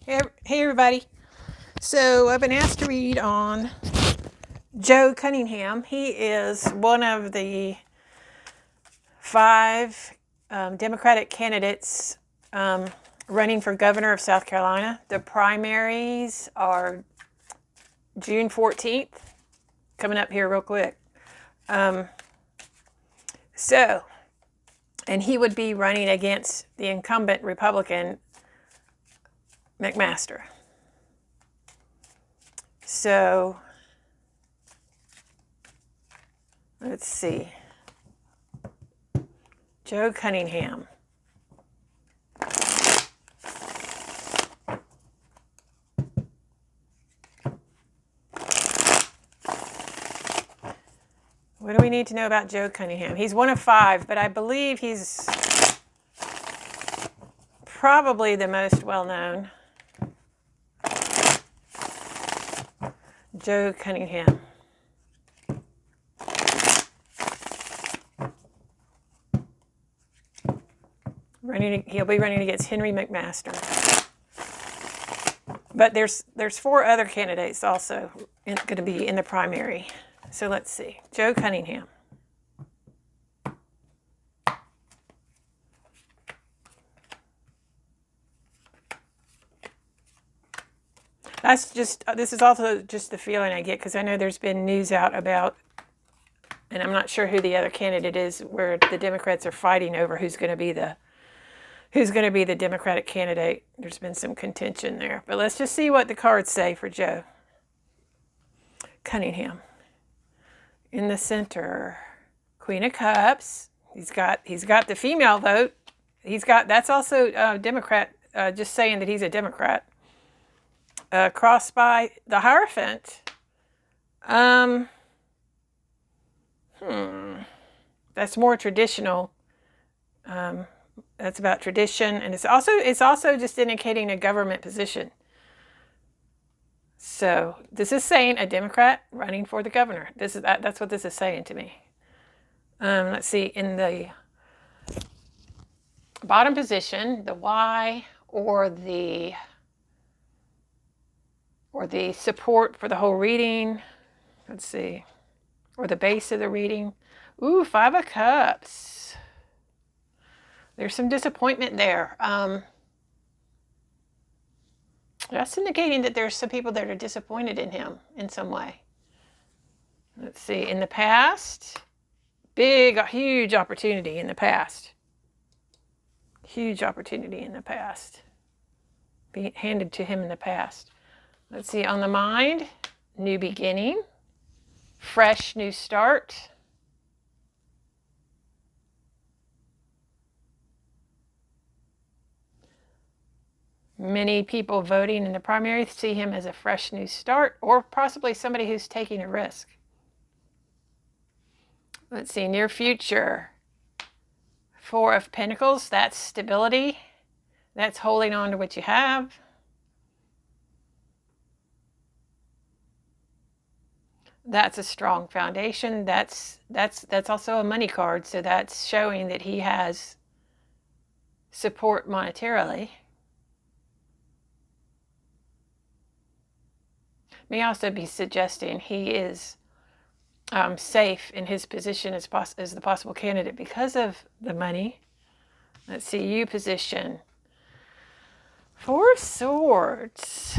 Hey everybody. So I've been asked to read on Joe Cunningham. He is one of the 5 Democratic candidates running for governor of South Carolina. The primaries are June 14th, coming up here real quick. And he would be running against the incumbent Republican McMaster. So let's see. Joe Cunningham. What do we need to know about Joe Cunningham? He's one of 5, but I believe he's probably the most well-known. Joe Cunningham. He'll be running against Henry McMaster. But there's 4 other candidates also going to be in the primary. So let's see. Joe Cunningham. This is also just the feeling I get because I know there's been news out about, and I'm not sure who the other candidate is, where the Democrats are fighting over who's going to be the Democratic candidate. There's been some contention there. But let's just see what the cards say for Joe Cunningham. In the center, Queen of Cups. He's got the female vote. That's also Democrat, just saying that he's a Democrat. Crossed by the Hierophant. That's more traditional. That's about tradition, and it's also just indicating a government position. So this is saying a Democrat running for the governor. That's what this is saying to me. Let's see, in the bottom position, the Y or the support for the whole reading. Let's see, or the base of the reading. Ooh, 5 of Cups. There's some disappointment there. That's indicating that there's some people that are disappointed in him in some way. Let's see, in the past, huge opportunity in the past. Huge opportunity in the past. Being handed to him in the past. Let's see, on the mind, new beginning, fresh new start. Many people voting in the primary see him as a fresh new start, or possibly somebody who's taking a risk. Let's see, near future. 4 of Pentacles, that's stability. That's holding on to what you have. That's a strong foundation. That's also a money card, so that's showing that he has support monetarily. May also be suggesting he is safe in his position as the possible candidate because of the money. Let's see, you position. 4 of Swords.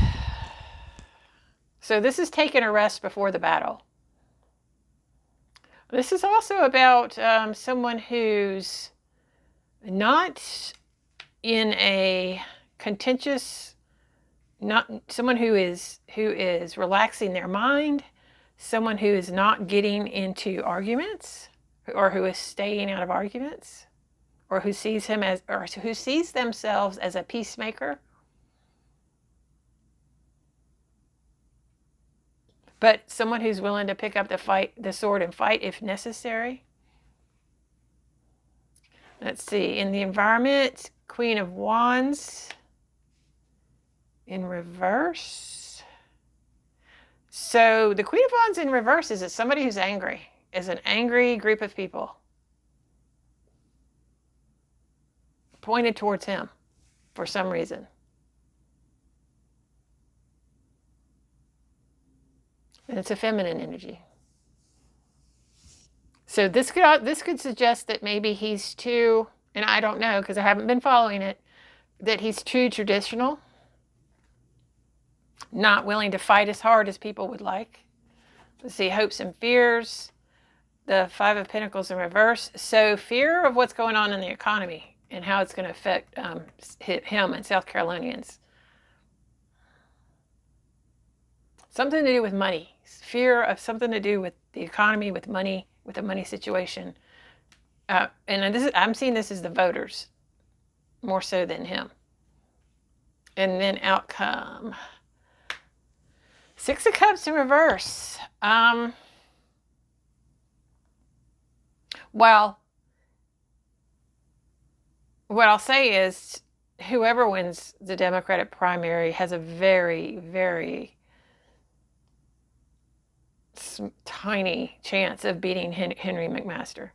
So this is taking a rest before the battle. This is also about someone who's not in a contentious, not someone who is relaxing their mind, someone who is not getting into arguments, or who is staying out of arguments, or who sees themselves as a peacemaker. But someone who's willing to pick up the sword and fight if necessary. Let's see, in the environment, Queen of Wands in reverse. So the Queen of Wands in reverse is somebody who's angry, is an angry group of people pointed towards him for some reason. And it's a feminine energy. So this could suggest that maybe he's too, and I don't know because I haven't been following it, that he's too traditional, not willing to fight as hard as people would like. Let's see, hopes and fears, the Five of Pentacles in reverse. So fear of what's going on in the economy and how it's going to affect him and South Carolinians. Something to do with money. Fear of something to do with the economy, with money, with the money situation. And I'm seeing this as the voters more so than him. And then outcome. Six of Cups in reverse. Well, what I'll say is whoever wins the Democratic primary has a very, very tiny chance of beating Henry McMaster.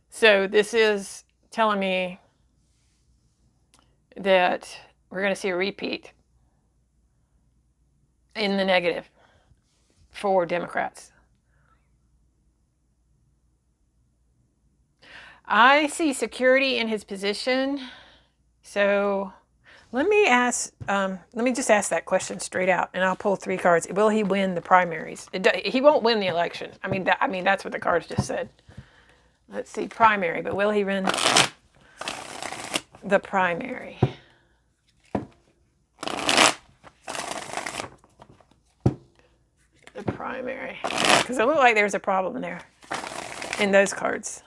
So this is telling me that we're going to see a repeat in the negative for Democrats. I see security in his position. So let me just ask that question straight out, and I'll pull 3 cards. Will he win the primaries? He won't win the election. I mean, that's what the cards just said. Let's see, primary, but will he win the primary? The primary, because it looked like there's a problem there in those cards.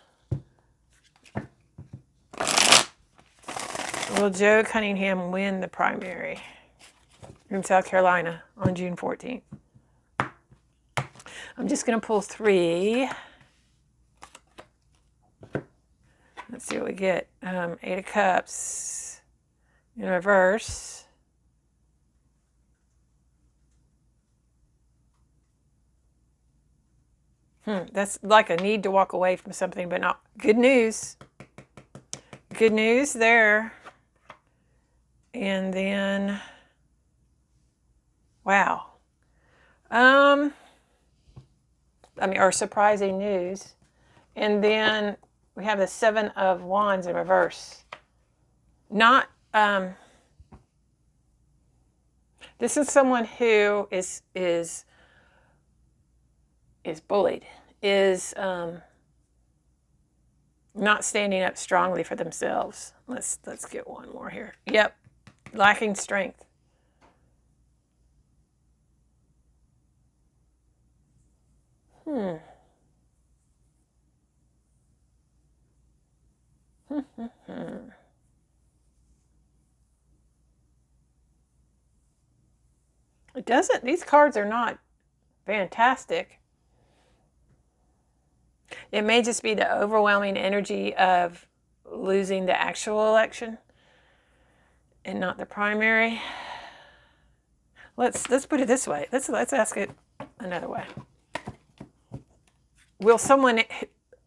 Will Joe Cunningham win the primary in South Carolina on June 14th? I'm just going to pull 3. Let's see what we get. 8 of Cups in reverse. That's like a need to walk away from something, but not good news. Good news there. And then, wow. Or surprising news. And then we have the 7 of Wands in reverse. Not, this is someone who is bullied, is not standing up strongly for themselves. Let's get one more here. Yep, lacking strength. It doesn't, these cards are not fantastic. It may just be the overwhelming energy of losing the actual election and not the primary. Let's put it this way. Let's ask it another way. Will someone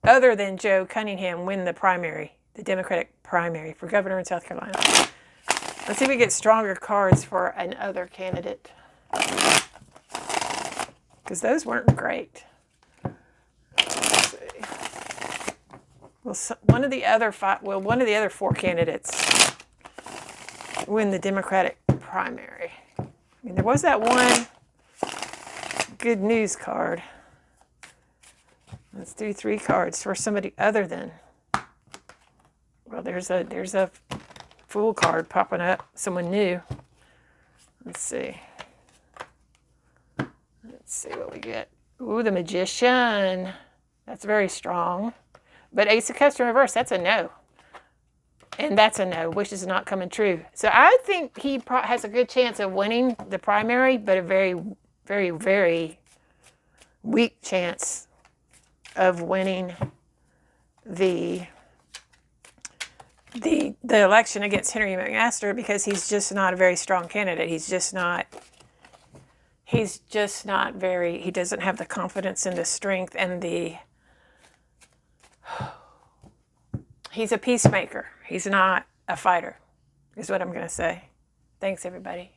other than Joe Cunningham win the primary, the Democratic primary for governor in South Carolina? Let's see if we get stronger cards for another candidate, because those weren't great. Let's see. Will one of the other 4 candidates win the Democratic primary? I mean, there was that one good news card. Let's do 3 cards for somebody other than. Well, there's a Fool card popping up. Someone new. Let's see. Let's see what we get. Ooh, the Magician. That's very strong. But Ace of Cups in reverse, that's a no. And that's a no. Wish is not coming true. So I think he has a good chance of winning the primary, but a very, very, very weak chance of winning the election against Henry McMaster, because he's just not a very strong candidate. He doesn't have the confidence and the strength and he's a peacemaker. He's not a fighter, is what I'm going to say. Thanks, everybody.